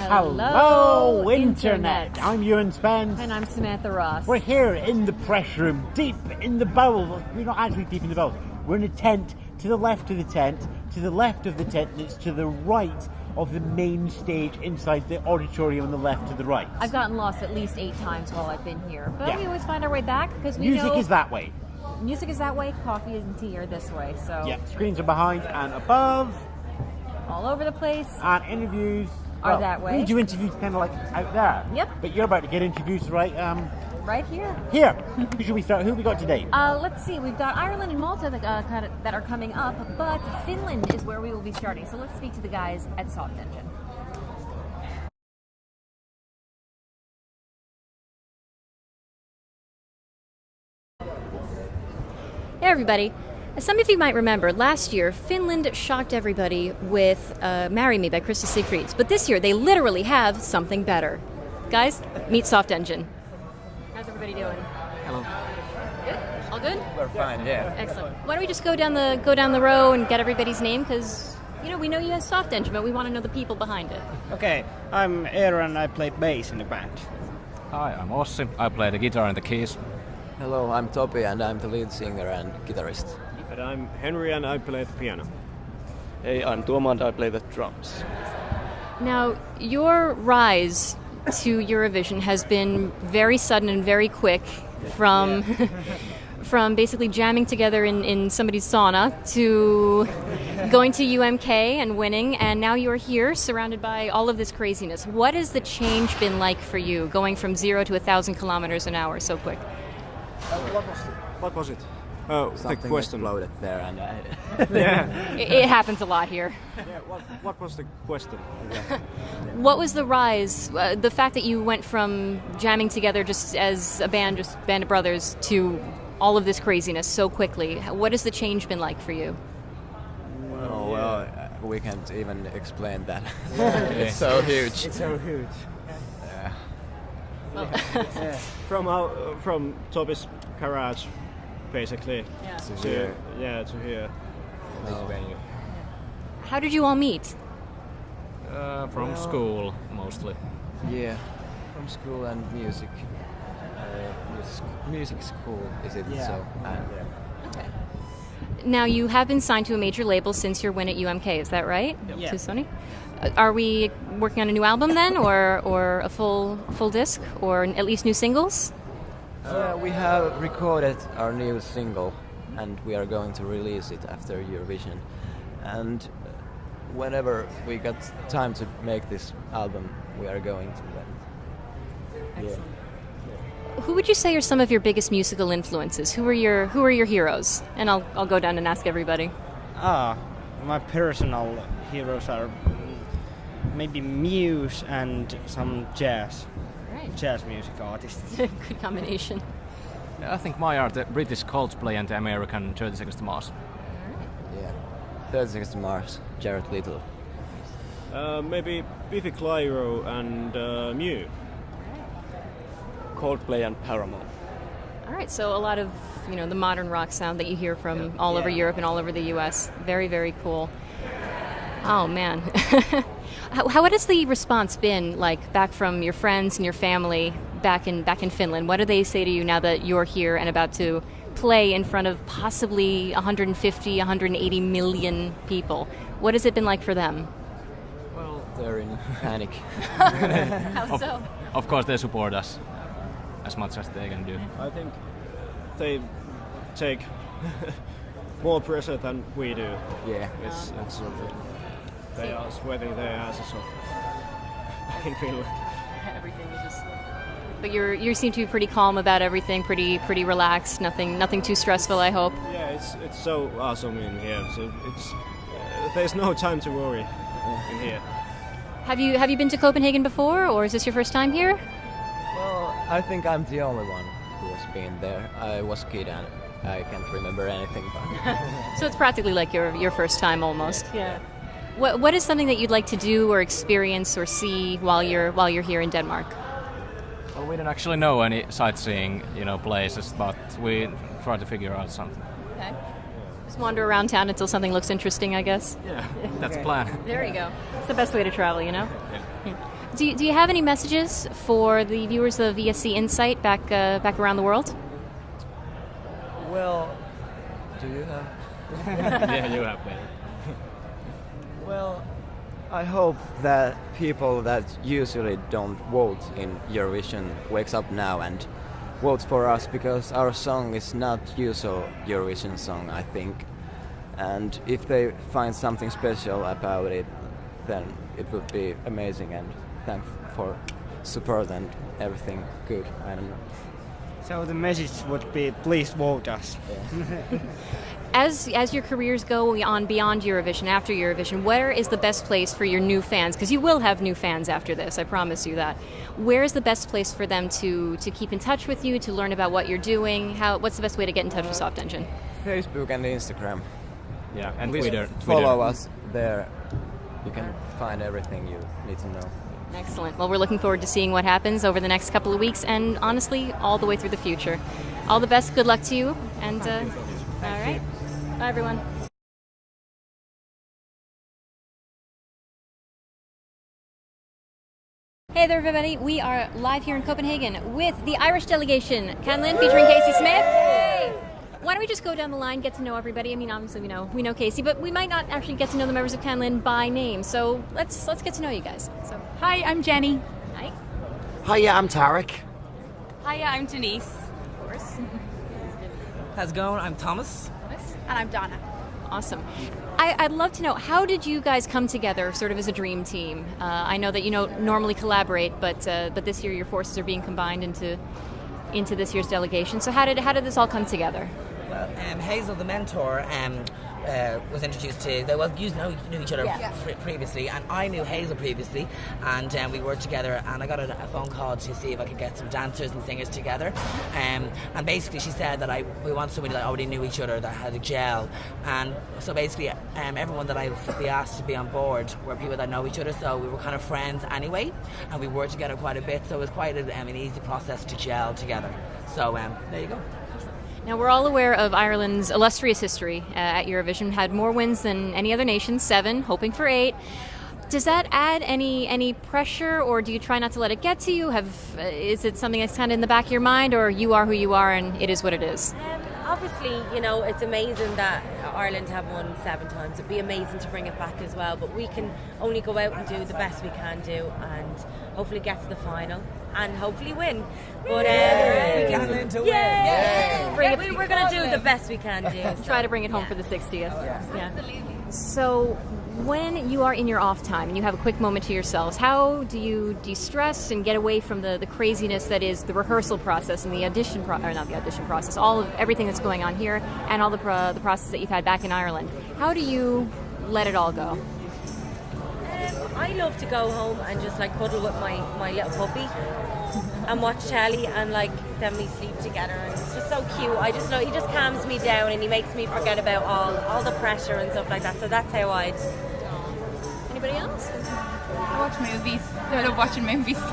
Hello, Internet! I'm Ewan Spence. And I'm Samantha Ross. We're here in the press room, deep in the bowl. We're not actually deep in the bowl. We're in a tent, to the left of the tent, to the left of the tent, and it's to the right of the main stage inside the auditorium on the left to the right. I've gotten lost at least 8 times while I've been here, but Yeah. we always find our way back because we know... Music is that way. Music is that way, coffee and tea are this way, so... Yeah, screens are behind and above. All over the place. And interviews... Are that way. We do interviews kind of like out there. Yep. But you're about to get interviews right Right here. here. Who should we start? Who have we got today? Let's see, we've got Ireland and Malta that are coming up, but Finland is where we will be starting. So let's speak to the guys at Softengine. Hey everybody. As some of you might remember, last year Finland shocked everybody with Marry Me by Krista Siegfrieds, but this year they literally have something better. Guys, meet Softengine. How's everybody doing? Hello. Good? All good? We're fine, yeah. Excellent. Why don't we just go down the row and get everybody's name, because we know you as Softengine, but we want to know the people behind it. Okay, I'm Aaron, I play bass in the band. Hi, I'm Ossi. I play the guitar and the keys. Hello, I'm Topi and I'm the lead singer and guitarist. And I'm Henry and I play the piano. Hey, I'm Tuomo and I play the drums. Now, your rise to Eurovision has been very sudden and very quick from from basically jamming together in somebody's sauna to going to UMK and winning, and now you're here surrounded by all of this craziness. What has the change been like for you, going from 0 to 1,000 kilometers an hour so quick? What was it? Oh, Something the question. exploded there and Yeah. It happens a lot here. Yeah. What was the question? What was the rise, the fact that you went from jamming together just as a band, just band of brothers, to all of this craziness so quickly? What has the change been like for you? well, we can't even explain that. It's so huge. It's so huge. From Topi's garage, basically. Yeah. To here. How did you all meet? From school, mostly. Yeah, from school and music. Music school, is it? Yeah. So, Okay. Now, you have been signed to a major label since your win at UMK, is that right? Yeah. To Sony? Are we working on a new album then, or a full disc, or at least new singles? we have recorded our new single and we are going to release it after Eurovision. And whenever we got time to make this album, we are going to that. Yeah. Who would you say are some of your biggest musical influences? Who are your heroes? And I'll go down and ask everybody. My personal heroes are maybe Muse and some jazz music artists. Good combination. I think my are the British Coldplay and the American 30 Seconds to Mars. Yeah. 30 Seconds to Mars, Jared Leto. Maybe Biffy Clyro and Mew. Coldplay and Paramore. All right, so a lot of the modern rock sound that you hear from all over Europe and all over the U.S. Very, very cool. Oh man, what has the response been like back from your friends and your family back in Finland? What do they say to you now that you're here and about to play in front of possibly 150, 180 million people? What has it been like for them? Well, they're in panic. How so? Of course, they support us as much as they can do. I think they take more pressure than we do. Yeah, It's absolutely. They are sweating their asses off back in Finland. Everything is just. But you seem to be pretty calm about everything, pretty relaxed. Nothing too stressful, I hope. Yeah, it's so awesome in here. So it's there's no time to worry in here. Have you been to Copenhagen before, or is this your first time here? Well, I think I'm the only one who has been there. I was a kid and I can't remember anything about it. So it's practically like your first time almost. Yeah. What is something that you'd like to do or experience or see while you're here in Denmark? Well, we don't actually know any sightseeing, places, but we try to figure out something. Okay. Just wander around town until something looks interesting, I guess. Yeah, that's the plan. There you go. It's the best way to travel, Yeah. Do you have any messages for the viewers of ESC Insight back around the world? Well, do you have? Yeah, you have better. Well, I hope that people that usually don't vote in Eurovision wakes up now and vote for us, because our song is not usual Eurovision song, I think. And if they find something special about it, then it would be amazing, and thanks for support and everything good. I don't know. So the message would be, please vote us. Yeah. As your careers go on beyond Eurovision, after Eurovision, where is the best place for your new fans? Because you will have new fans after this, I promise you that. Where is the best place for them to keep in touch with you, to learn about what you're doing? What's the best way to get in touch with Softengine? Facebook and Instagram. Yeah, and Please Twitter. follow us there. You can find everything you need to know. Excellent. Well, we're looking forward to seeing what happens over the next couple of weeks, and honestly, all the way through the future. All the best. Good luck to you. And all right. Bye, everyone. Hey there, everybody. We are live here in Copenhagen with the Irish delegation, Can-Linn featuring Kasey Smith. Hey! Why don't we just go down the line, get to know everybody? I mean, obviously we know Kasey, but we might not actually get to know the members of Can-Linn by name. So let's get to know you guys. So, Hi, I'm Jenny. hi. Hiya, I'm Tarek. Hiya, I'm Denise. Of course. How's it going? I'm Thomas. And I'm Donna. Awesome. I'd love to know, how did you guys come together sort of as a dream team? I know that you normally collaborate, but this year your forces are being combined into this year's delegation. So how did this all come together? Well, Hazel, the mentor, was introduced to. You knew each other previously, and I knew Hazel previously, and we worked together. And I got a phone call to see if I could get some dancers and singers together. And basically, she said that we want somebody that already knew each other, that had a gel. And so basically, everyone that we asked to be on board were people that know each other. So we were kind of friends anyway, and we worked together quite a bit. So it was quite an easy process to gel together. So there you go. Now, we're all aware of Ireland's illustrious history at Eurovision. Had more wins than any other nation, 7, hoping for 8. Does that add any pressure, or do you try not to let it get to you? Is it something that's kind of in the back of your mind, or you are who you are and it is what it is? Obviously, it's amazing that Ireland have won 7 times. It'd be amazing to bring it back as well, but we can only go out and do the best we can do, and hopefully get to the final and hopefully win. But we can win to win. We're going to do the best we can do. So. Try to bring it home for the 60th. Yeah. So when you are in your off time and you have a quick moment to yourselves, how do you de-stress and get away from the craziness that is the rehearsal process and the audition process, everything that's going on here, and all the process that you've had back in Ireland? How do you let it all go? I love to go home and just cuddle with my little puppy and watch telly, and then we sleep together, and it's just so cute. I just know he just calms me down and he makes me forget about all the pressure and stuff like that. So that's how I. Anybody else? I watch movies. I love watching movies. So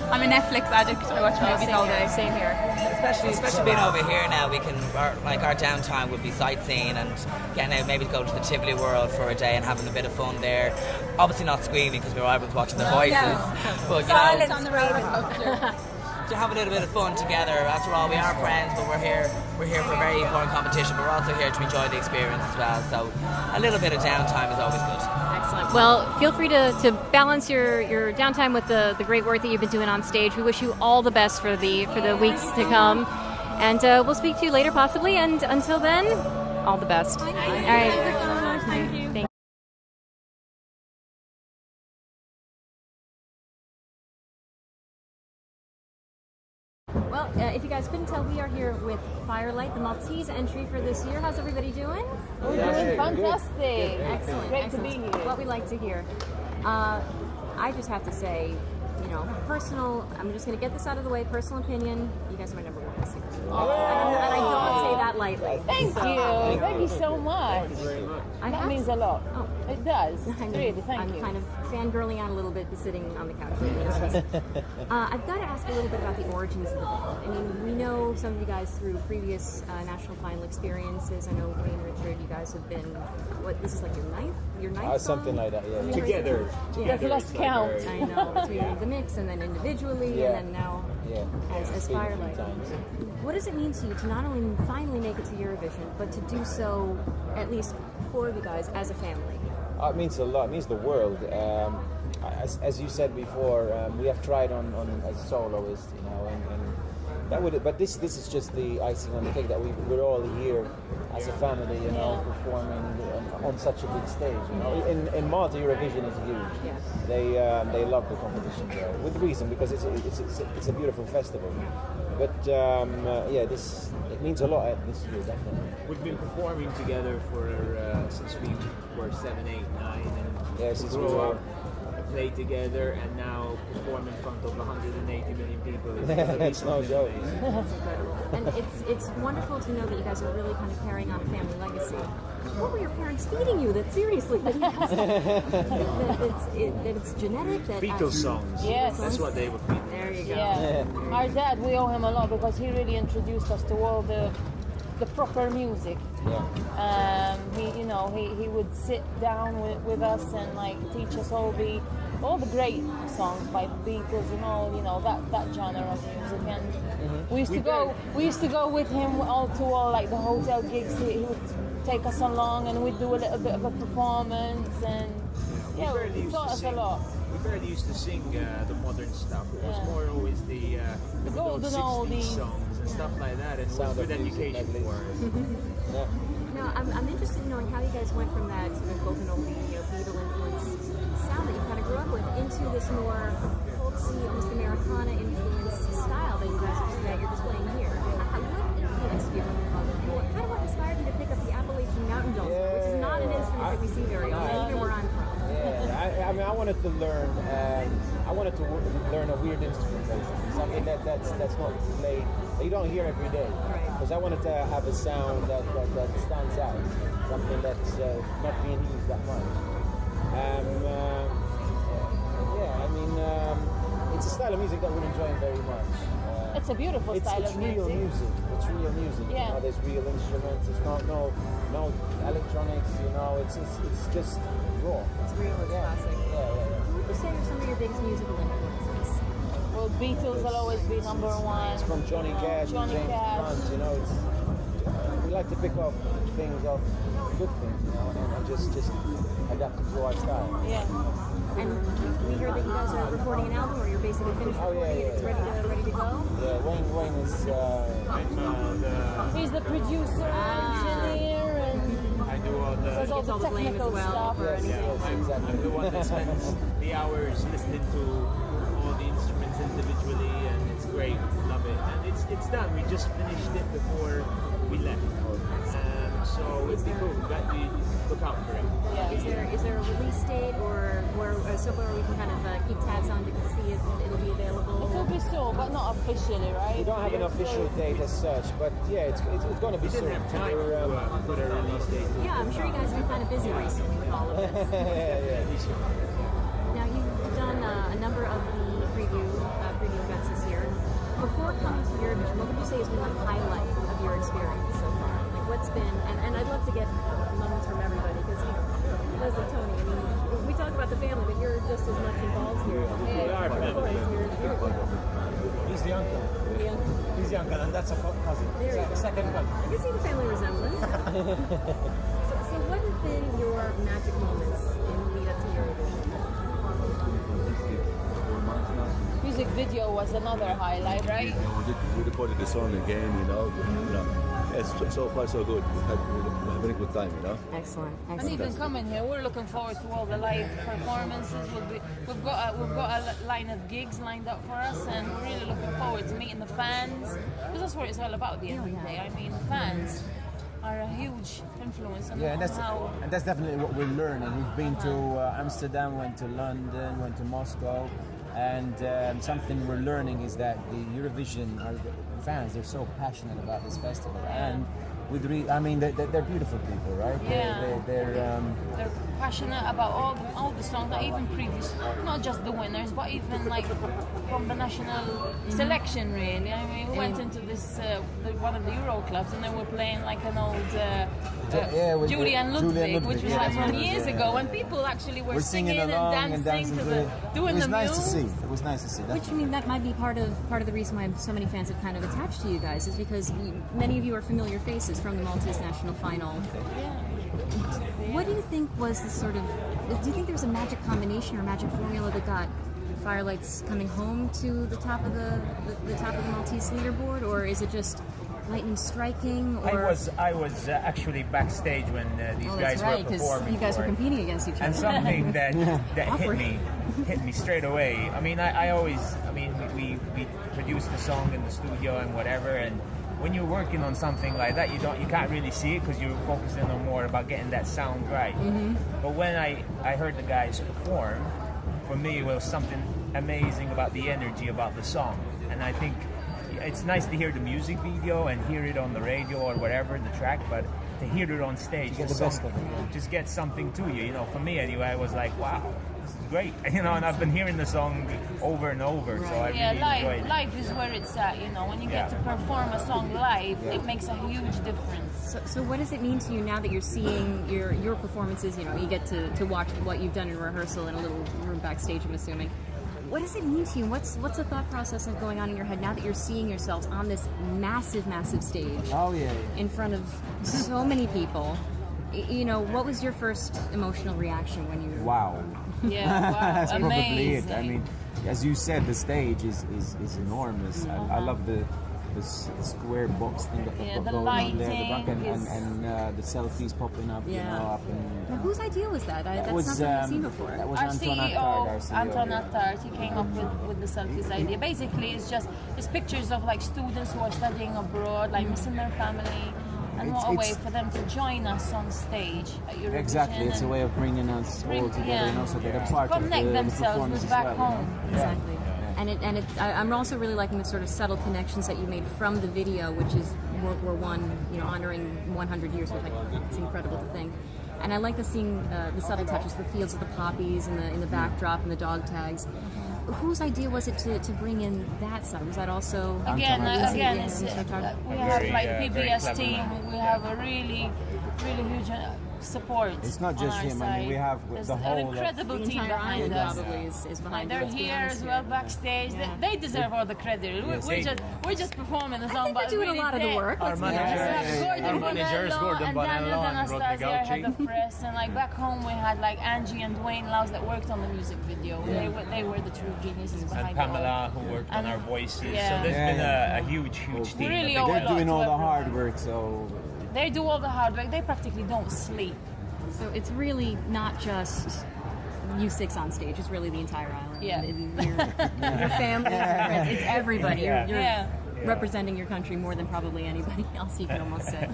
I'm a Netflix addict. I watch movies all day. Same here. Especially being over here now, we can our downtime would be sightseeing and getting out, maybe to go to the Tivoli World for a day and having a bit of fun there. Obviously not screaming because we were able to watch The Voices, but silence on the roller to have a little bit of fun together. After all, we are friends, but we're here for a very important competition, but we're also here to enjoy the experience as well. So a little bit of downtime is always good. Excellent. Well, feel free to balance your downtime with the great work that you've been doing on stage. We wish you all the best for the weeks to come, and we'll speak to you later possibly. And until then, all the best. All right. Thank you so much. Thank you. Thank you. Well, if you guys couldn't tell, we are here with Firelight, the Maltese entry for this year. How's everybody doing? We're doing fantastic. Excellent. Great to be here. What we like to hear. I just have to say, personal, I'm just going to get this out of the way, personal opinion, you guys are my number 1 this year. And I don't say that lightly. Thank you. Thank you so much. I And that means a lot. Oh. It does. I mean, Really, thank you. I'm kind of fangirling out a little bit sitting on the couch. I've got to ask a little bit about the origins of the band. I mean, we know some of you guys through previous national final experiences. I know Wayne, Richard, you guys have been, this is like your ninth song? Something like that, yeah. Together. They've lost count. I know, between the mix and then individually and then now as Firelight. What does it mean to you to not only finally make it to Eurovision, but to do so, at least for you guys, as a family? It means a lot. It means the world. As you said before, we have tried on as soloists, you know, and that would. But this is just the icing on the cake that we're all here as a family, you know, performing on such a big stage. You know, in Malta, Eurovision is huge. Yeah. They love the competition there with reason because it's a beautiful festival. But it means a lot this year, definitely. We've been performing together since we were 7, 8, 9, and since grew up, play together, and now perform in front of 180 million people. That's no joke. That's incredible. And it's wonderful to know that you guys are really kind of carrying on a family legacy. What were your parents feeding you? That seriously, that it's genetic. That Beatles songs. Yes. That's what they were feeding. There you go. Yeah. Our dad, we owe him a lot because he really introduced us to all the proper music. Yeah. He would sit down with us and like teach us all the great songs by the Beatles and all, you know, that genre of music. And we used to go with him to all like the hotel gigs. He would take us along and we'd do a little bit of a performance, and he taught us a lot. We barely used to sing the modern stuff. It was more always the golden 60s oldies songs and stuff like that, and it was good education for us. Now, I'm interested in knowing how you guys went from that sort of golden oldie, Beatle influenced sound that you kind of grew up with into this more folksy, almost Americana influenced style that you're displaying here. What influenced you? What inspired you to pick up the Appalachian mountain dulcimer, which is not an instrument that we see very often, even where I'm from? Yeah, I mean, I wanted to learn. Learn a weird instrument, basically, something that's not played, that you don't hear every day. Because I wanted to have a sound that stands out, something that's not being used that much. It's a style of music that we're enjoying very much. It's a beautiful style of music. It's real music. It's real music. Yeah. You know, there's real instruments. It's not no electronics. You know, it's just raw. It's real. It's classic. Who would you say are some of your biggest musical influences? Well, Beatles will always be number one. It's from Johnny Cash and James Blunt. You know, we like to pick up things off good things, you know, and just adapt it to our style. Yeah. And we hear that you guys are recording an album, or you're basically finished recording it. It's ready to go. Yeah, Wayne is. He's the producer, engineer, and I do all does all the blame technical as well. stuff. I'm the one that spends the hours listening to all the instruments individually, and it's great. Love it, and it's done. We just finished it before we left. So it'd be cool. Look out for it. Yeah. Is there a release date or where we can kind of keep tabs on to see if it'll be available? It will be soon, but not officially, right? We don't have an official date as such, but yeah, it's going to be soon. We didn't have time to put a release date. Yeah, I'm sure you guys have been kind of busy recently with all of this. Now you've done a number of the preview events this year. Before coming to Eurovision, what would you say has been the highlight of your experience so far? Like what's been, and I'd love to get moments from everybody because Leslie, Tony, I mean, we talk about the family, but you're just as much involved here. He's the uncle. He's the uncle, and that's a cousin. A second cousin. I can see the family resemblance. so what have been your magic moments in the lead up to Eurovision? Music video was another highlight, right? We recorded the song again, you know. It's so far so good. We've had a very good time, you know. Excellent. And even coming here, we're looking forward to all the live performances. We've got a line of gigs lined up for us, and we're really looking forward to meeting the fans, because that's what it's all about at the end of the day. I mean, the fans are a huge influence on how... And that's definitely what we're learning. We've been to Amsterdam, went to London, went to Moscow, and something we're learning is that the Eurovision fans, they're so passionate about this festival, and they're beautiful people, right? Yeah. passionate about all the songs, not even previous, not just the winners, but even like from the national selection. Really, I mean, we went into this one of the Euro clubs, and they were playing like an old Julie and Ludwig, which was like from years ago, and people actually were singing and dancing to the doing the nice move. to see. It was nice to see. Which, I mean, that might be part of the reason why so many fans have kind of attached to you guys, is because many of you are familiar faces from the Maltese national final. What do you think was the sort of? Do you think there was a magic combination or magic formula that got Firelights coming home to the top of the top of the Maltese leaderboard, or is it just lightning striking? Or I was actually backstage when these guys were performing. You guys were competing against each other. And something that hit me straight away. I mean, we produced the song in the studio and whatever, and when you're working on something like that, you can't really see it because you're focusing on more about getting that sound right. But when I heard the guys perform, for me it was something amazing about the energy about the song, and I think it's nice to hear the music video and hear it on the radio or whatever, the track, but to hear it on stage, just get something to you. You know, for me anyway, I was like, wow, this is great. You know, and I've been hearing the song over and over, so I really enjoyed it. Live is where it's at. You know, when you get to perform a song live, it makes a huge difference. So what does it mean to you now that you're seeing your performances? You know, you get to watch what you've done in rehearsal in a little room backstage, I'm assuming. What does it mean to you? What's the thought process of going on in your head now that you're seeing yourselves on this massive, massive stage? Oh yeah. In front of so many people. You know, what was your first emotional reaction when you? Wow. Yeah, wow, That's probably amazing. it. I mean, as you said, the stage is enormous. I love the square box thing that Yeah, got the going on there, the back lighting and the selfies popping up, you know, up and. Now, whose idea was that? That's was, not something I've seen before. That was Our Anton CEO, Attard, our CEO. Anton Attard, he came up with the selfies idea. Basically, it's pictures of like students who are studying abroad, like missing their family, and what a way for them to join us on stage at Eurovision. Exactly, it's a way of bringing us all together, and also they're part of connect the themselves performance with as back well. home. You know? Exactly. And I'm also really liking the sort of subtle connections that you made from the video, which is World War I, you know, honoring 100 years, which it's incredible to think. And I like seeing the subtle touches, the fields of the poppies in the backdrop and the dog tags. Whose idea was it to bring in that side? Was that also Again, it's, we have like Very PBS clever team. man. We have a really huge support. It's not just on our him. I mean, we have There's the whole an incredible the team entire behind island us. probably is behind They're it, let's be here honest as here. well backstage. Yeah. They deserve all the credit. Yes, We're just performing the I song, think but they're doing a lot of the work. Our let's be manager, honest. Gordon our managers, Gordon and Daniel Bonello and Rodney Anastasia, head Gauci. of press, and like back home we had like Angie and Dwayne Laus that worked on the music video. They were the true geniuses behind And it all. Pamela, who worked on our voices. Yeah. So there's been a huge team. really that owe they a They're lot doing to all the everyone. hard work, so They do all the hard work. They practically don't sleep. So it's really not just you six on stage. It's really the entire island. Yeah. Your family, your friends. It's everybody. You're Yeah. representing your country more than probably anybody else, you can almost say.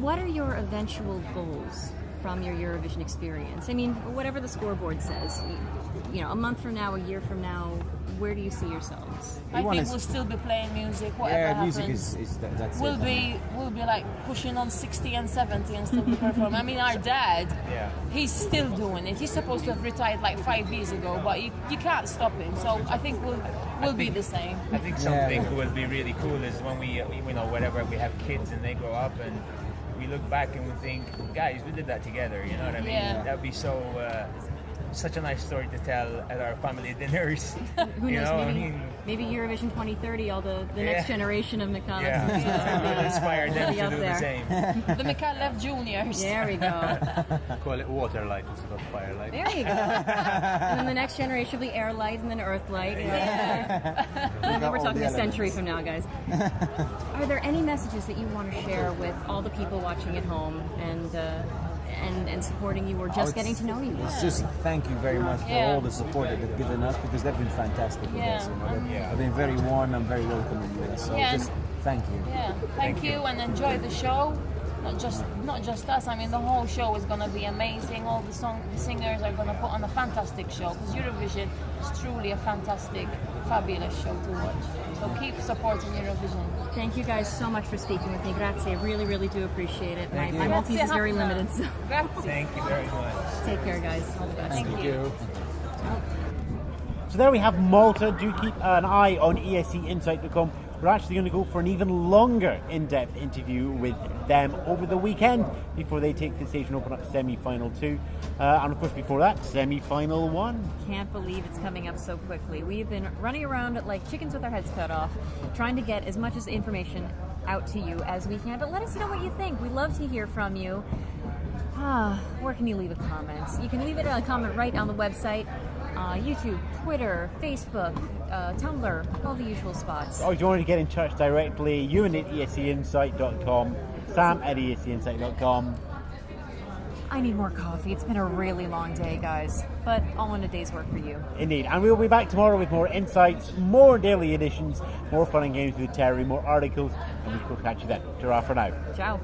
What are your eventual goals from your Eurovision experience? I mean, whatever the scoreboard says, you know, a month from now, a year from now, where do you see yourselves? I think we'll still be playing music, whatever happens. music is that's We'll it. be like pushing on 60 and 70 and still be performing. I mean, our dad, he's still doing it. He's supposed to have retired like 5 years ago, but you can't stop him. So I think we'll be the same. I think something who will be really cool is when we you know, whatever, we have kids and they grow up and we look back and we think, guys, we did that together. You know what I mean? Yeah. That'd be so. Such a nice story to tell at our family dinners. Who you knows? know, Maybe Eurovision 2030, all the next generation of McConnell. We'll inspire them to do the same. The Mikhailov Juniors. There we go. Call it Waterlight instead of Firelight. There you go. And then the next generation will be Airlight and then Earthlight. And then we're talking a century from now, guys. Are there any messages that you want to share with all the people watching at home and supporting you or just getting to know you? It's just thank you very much for all the support that they've given us, because they've been fantastic with us. You know, they've been very warm and very welcoming with us. So just thank you. Yeah, thank you and enjoy the show. not just us. I mean, the whole show is going to be amazing. All the singers are going to put on a fantastic show, because Eurovision is truly a fantastic, fabulous show to watch. So keep supporting Eurovision. Thank you guys so much for speaking with me. Grazie. I really, really do appreciate it. Thank My you. Maltese is very Grazie, limited. So. Grazie. Thank you very much. Take care, guys. All the best. Thank you. So there we have Malta. Do keep an eye on escinsight.com. We're actually going to go for an even longer in-depth interview with them over the weekend before they take the stage and open up semi-final 2. And of course before that, semi-final 1. Can't believe it's coming up so quickly. We've been running around like chickens with our heads cut off, trying to get as much as information out to you as we can. But let us know what you think. We love to hear from you. Where can you leave a comment? You can leave it a comment right on the website. YouTube, Twitter, Facebook, Tumblr, all the usual spots. Or if you want to get in touch directly, Ewan at escinsight.com, Sam at escinsight.com. I need more coffee. It's been a really long day, guys, but all in a day's work for you. Indeed. And we'll be back tomorrow with more insights, more daily editions, more fun and games with Terry, more articles, and we will catch you then. Ta-ra for now. Ciao.